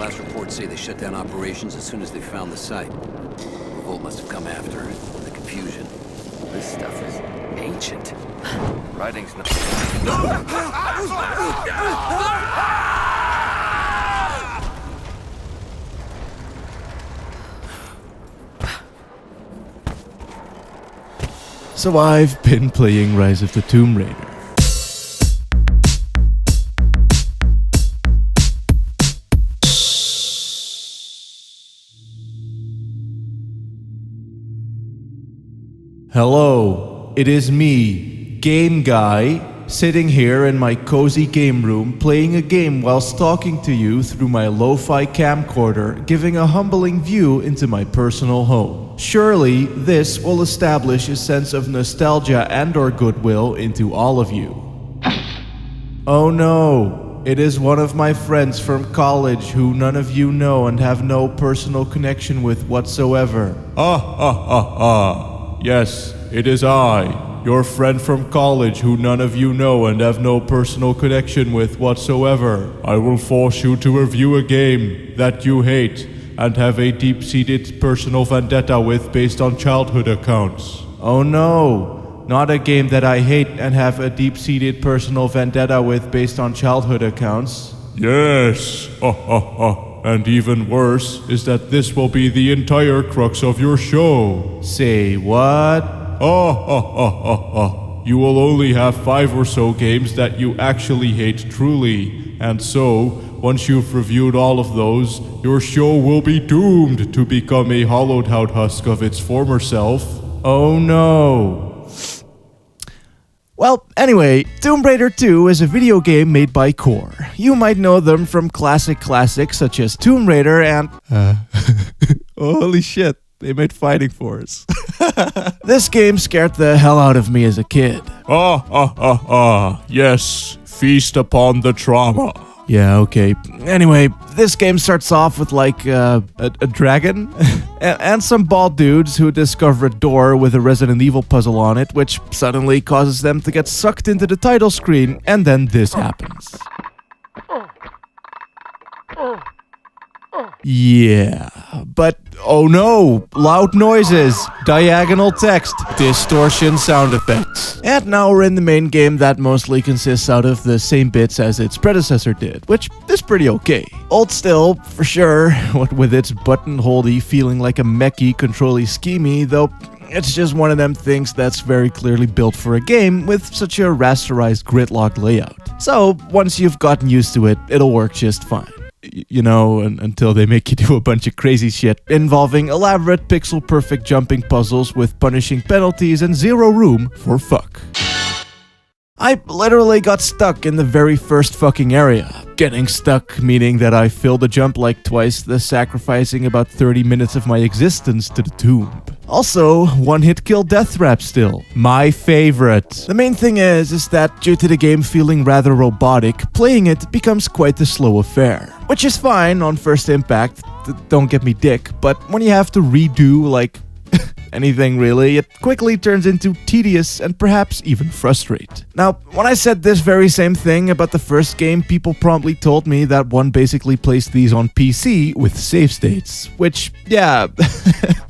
Last reports say they shut down operations as soon as they found the site. Revolt must have come after in the confusion. This stuff is ancient. Writing's not... So I've been playing Rise of the Tomb Raider. Hello, it is me, Game Guy, sitting here in my cozy game room playing a game whilst talking to you through my lo-fi camcorder, giving a humbling view into my personal home. Surely, this will establish a sense of nostalgia and/or goodwill into all of you. Oh no, it is one of my friends from college who none of you know and have no personal connection with whatsoever. Yes, it is I, your friend from college who none of you know and have no personal connection with whatsoever. I will force you to review a game that you hate and have a deep-seated personal vendetta with based on childhood accounts. Oh no, not a game that I hate and have a deep-seated personal vendetta with based on childhood accounts. Yes, and even worse is that this will be the entire crux of your show. Say what? You will only have 5 or so games that you actually hate truly, and so, once you've reviewed all of those, your show will be doomed to become a hollowed out husk of its former self. Oh no. Well, anyway, Tomb Raider 2 is a video game made by Core. You might know them from classics such as Tomb Raider and... Holy shit, they made Fighting Force. This game scared the hell out of me as a kid. Yes, feast upon the trauma. Yeah, okay. Anyway, this game starts off with like a dragon and some bald dudes who discover a door with a Resident Evil puzzle on it, which suddenly causes them to get sucked into the title screen, and then this happens. Yeah, but oh no, loud noises, diagonal text, distortion sound effects. And now we're in the main game that mostly consists out of the same bits as its predecessor did, which is pretty okay. Old still, for sure, what with its button-holdy feeling like a mechy, control-y schemey, though it's just one of them things that's very clearly built for a game with such a rasterized grid-locked layout. So once you've gotten used to it, it'll work just fine. You know, until they make you do a bunch of crazy shit involving elaborate pixel-perfect jumping puzzles with punishing penalties and zero room for fuck. I literally got stuck in the very first fucking area. Getting stuck meaning that I failed a jump like twice, thus sacrificing about 30 minutes of my existence to the tomb. Also, one-hit kill death trap still. My favorite. The main thing is that due to the game feeling rather robotic, playing it becomes quite a slow affair. Which is fine on first impact, don't get me dick, but when you have to redo, like, anything really, it quickly turns into tedious and perhaps even frustrate. Now, when I said this very same thing about the first game, people promptly told me that one basically placed these on PC with save states, which, yeah,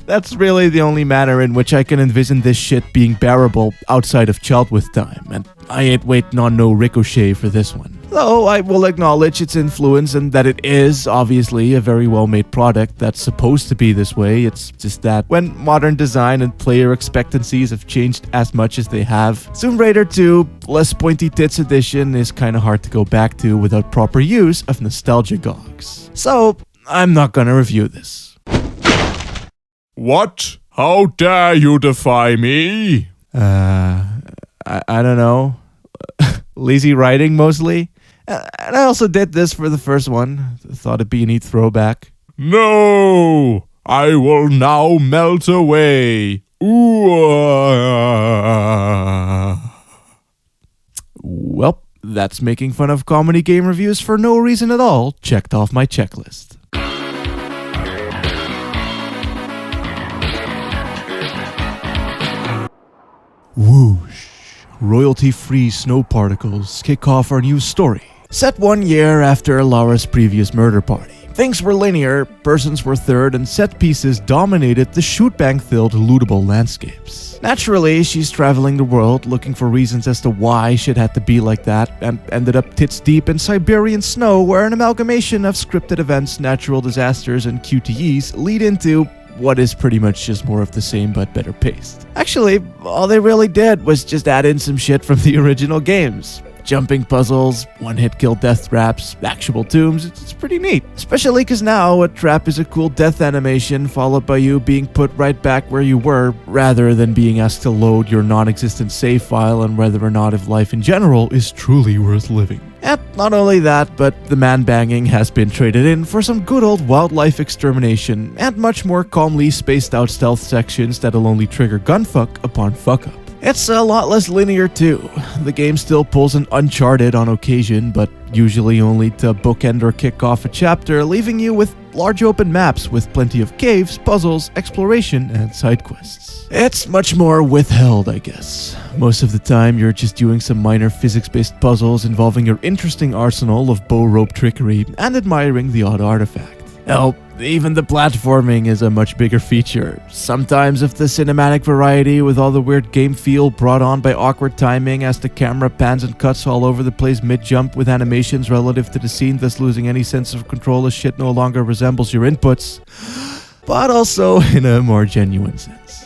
that's really the only manner in which I can envision this shit being bearable outside of child with time, and I ain't waiting on no Ricochet for this one. Though I will acknowledge its influence and that it is, obviously, a very well-made product that's supposed to be this way. It's just that when modern design and player expectancies have changed as much as they have, Tomb Raider 2, less pointy tits edition is kinda hard to go back to without proper use of nostalgia gogs. So, I'm not gonna review this. What? How dare you defy me? I don't know. Lazy writing, mostly. And I also did this for the first one. Thought it'd be a neat throwback. No! I will now melt away. Well, that's making fun of comedy game reviews for no reason at all. Checked off my checklist. Whoosh. Royalty-free snow particles kick off our new story. Set 1 year after Laura's previous murder party. Things were linear, persons were third, and set pieces dominated the shoot-bang-filled lootable landscapes. Naturally, she's traveling the world looking for reasons as to why shit had to be like that, and ended up tits deep in Siberian snow where an amalgamation of scripted events, natural disasters, and QTEs lead into what is pretty much just more of the same but better paced. Actually, all they really did was just add in some shit from the original games. Jumping puzzles, one-hit kill death traps, actual tombs, it's pretty neat. Especially because now a trap is a cool death animation followed by you being put right back where you were, rather than being asked to load your non-existent save file and whether or not if life in general is truly worth living. And not only that, but the man-banging has been traded in for some good old wildlife extermination and much more calmly spaced out stealth sections that'll only trigger gunfuck upon fuck-up. It's a lot less linear too. The game still pulls an Uncharted on occasion, but usually only to bookend or kick off a chapter, leaving you with large open maps with plenty of caves, puzzles, exploration, and side quests. It's much more withheld, I guess. Most of the time, you're just doing some minor physics-based puzzles involving your interesting arsenal of bow rope trickery and admiring the odd artifact. Hell, even the platforming is a much bigger feature. Sometimes of the cinematic variety with all the weird game feel brought on by awkward timing as the camera pans and cuts all over the place mid-jump with animations relative to the scene, thus losing any sense of control as shit no longer resembles your inputs, but also in a more genuine sense.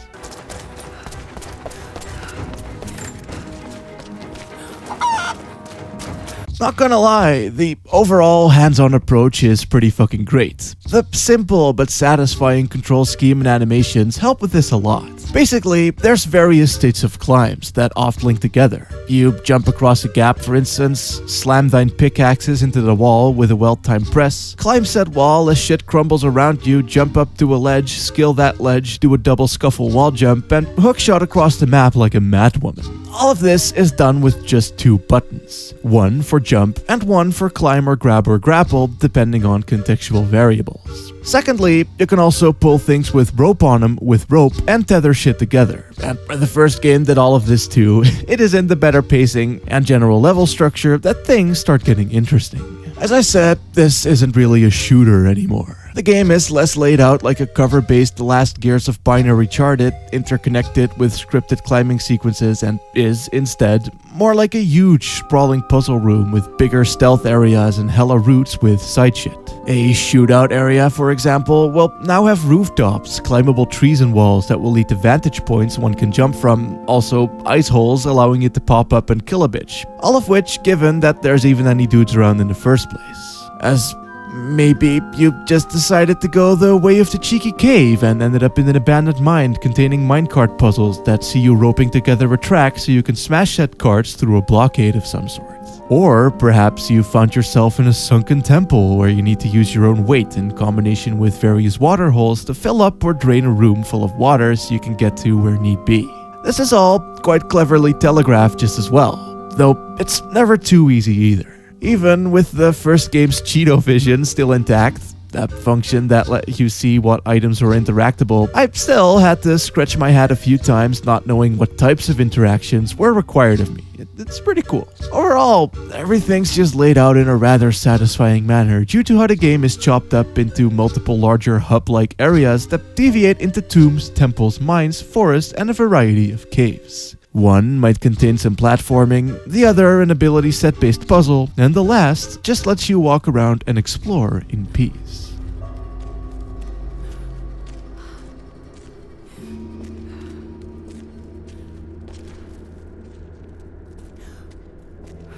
Not gonna lie, the overall hands-on approach is pretty fucking great. The simple but satisfying control scheme and animations help with this a lot. Basically, there's various states of climbs that oft link together. You jump across a gap, for instance, slam thine pickaxes into the wall with a well-timed press, climb said wall as shit crumbles around you, jump up to a ledge, skill that ledge, do a double scuffle wall jump, and hookshot across the map like a madwoman. All of this is done with just 2 buttons. One for jump and one for climb or grab or grapple, depending on contextual variables. Secondly, you can also pull things with rope on them with rope and tether shit together. And for the first game did all of this too, it is in the better pacing and general level structure that things start getting interesting. As I said, this isn't really a shooter anymore. The game is less laid out like a cover-based The Last Gears of Binary Charted, interconnected with scripted climbing sequences, and is, instead, more like a huge, sprawling puzzle room with bigger stealth areas and hella routes with side shit. A shootout area, for example, will now have rooftops, climbable trees and walls that will lead to vantage points one can jump from, also ice holes allowing you to pop up and kill a bitch. All of which given that there's even any dudes around in the first place. As maybe you just decided to go the way of the cheeky cave and ended up in an abandoned mine containing minecart puzzles that see you roping together a track so you can smash said carts through a blockade of some sort. Or perhaps you found yourself in a sunken temple where you need to use your own weight in combination with various water holes to fill up or drain a room full of water so you can get to where need be. This is all quite cleverly telegraphed just as well, though it's never too easy either. Even with the first game's Cheeto vision still intact, that function that let you see what items were interactable, I still had to scratch my head a few times not knowing what types of interactions were required of me. It's pretty cool. Overall, everything's just laid out in a rather satisfying manner due to how the game is chopped up into multiple larger hub-like areas that deviate into tombs, temples, mines, forests, and a variety of caves. One might contain some platforming, the other an ability set-based puzzle, and the last just lets you walk around and explore in peace.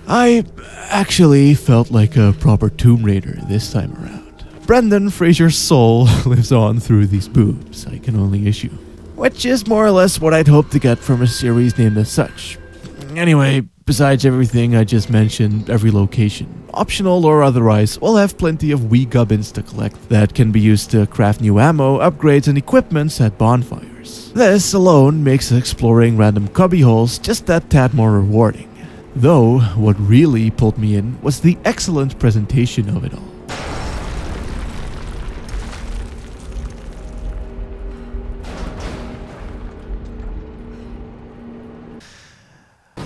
I actually felt like a proper Tomb Raider this time around. Brendan Fraser's soul lives on through these boobs, I can only issue. Which is more or less what I'd hoped to get from a series named as such. Anyway, besides everything I just mentioned, every location, optional or otherwise, will have plenty of wee gubbins to collect that can be used to craft new ammo, upgrades, and equipments at bonfires. This alone makes exploring random cubbyholes just that tad more rewarding. Though, what really pulled me in was the excellent presentation of it all.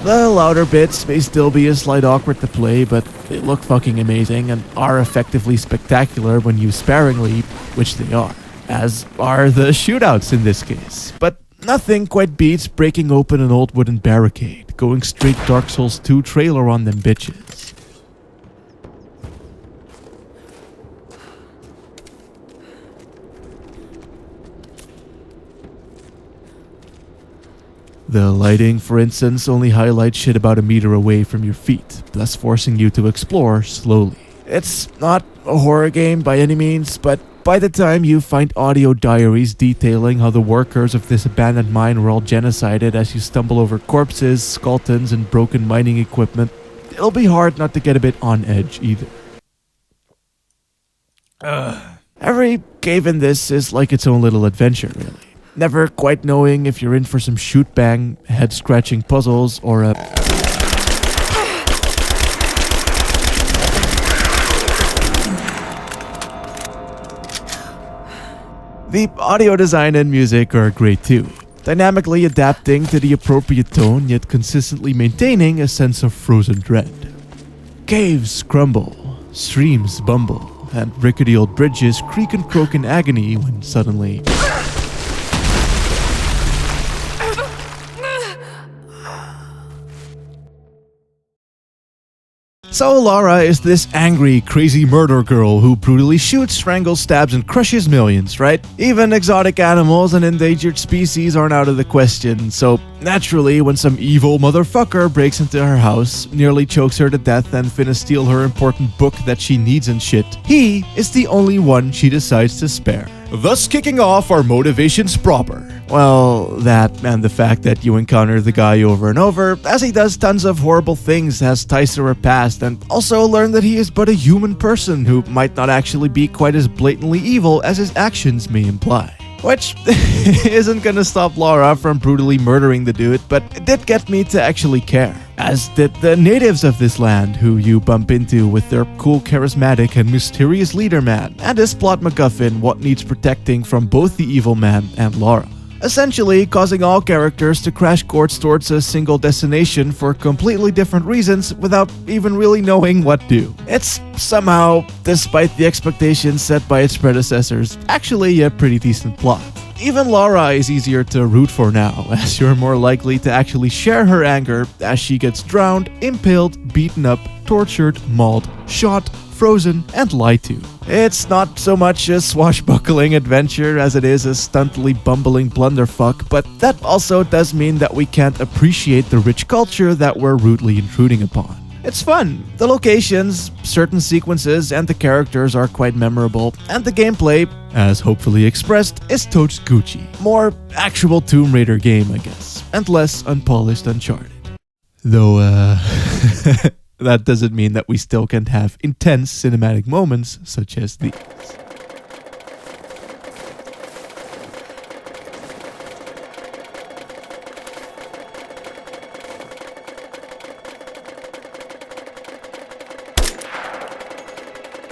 The louder bits may still be a slight awkward to play, but they look fucking amazing and are effectively spectacular when used sparingly, which they are, as are the shootouts in this case. But nothing quite beats breaking open an old wooden barricade, going straight Dark Souls 2 trailer on them bitches. The lighting, for instance, only highlights shit about a meter away from your feet, thus forcing you to explore slowly. It's not a horror game by any means, but by the time you find audio diaries detailing how the workers of this abandoned mine were all genocided as you stumble over corpses, skeletons, and broken mining equipment, it'll be hard not to get a bit on edge either. Every cave in this is like its own little adventure, really. Never quite knowing if you're in for some shoot-bang, head-scratching puzzles, or a... The audio design and music are great too, dynamically adapting to the appropriate tone yet consistently maintaining a sense of frozen dread. Caves crumble, streams bumble, and rickety old bridges creak and croak in agony when suddenly... So Lara is this angry, crazy murder girl who brutally shoots, strangles, stabs, and crushes millions, right? Even exotic animals and endangered species aren't out of the question, so naturally, when some evil motherfucker breaks into her house, nearly chokes her to death, and finna steal her important book that she needs and shit, he is the only one she decides to spare. Thus kicking off our motivations proper. Well, that and the fact that you encounter the guy over and over, as he does tons of horrible things, has ties to her past, and also learn that he is but a human person who might not actually be quite as blatantly evil as his actions may imply. Which isn't gonna stop Lara from brutally murdering the dude, but it did get me to actually care. As did the natives of this land, who you bump into with their cool, charismatic, and mysterious leader man, and his plot MacGuffin, what needs protecting from both the evil man and Lara. Essentially causing all characters to crash course towards a single destination for completely different reasons without even really knowing what to. It's somehow, despite the expectations set by its predecessors, actually a pretty decent plot. Even Lara is easier to root for now, as you're more likely to actually share her anger as she gets drowned, impaled, beaten up, tortured, mauled, shot, frozen, and lied to. It's not so much a swashbuckling adventure as it is a stuntily bumbling blunderfuck, but that also does mean that we can't appreciate the rich culture that we're rudely intruding upon. It's fun. The locations, certain sequences, and the characters are quite memorable, and the gameplay, as hopefully expressed, is totes Gucci. More actual Tomb Raider game, I guess, and less unpolished Uncharted. Though, that doesn't mean that we still can't have intense cinematic moments such as these.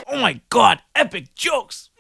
Oh my god, epic jokes!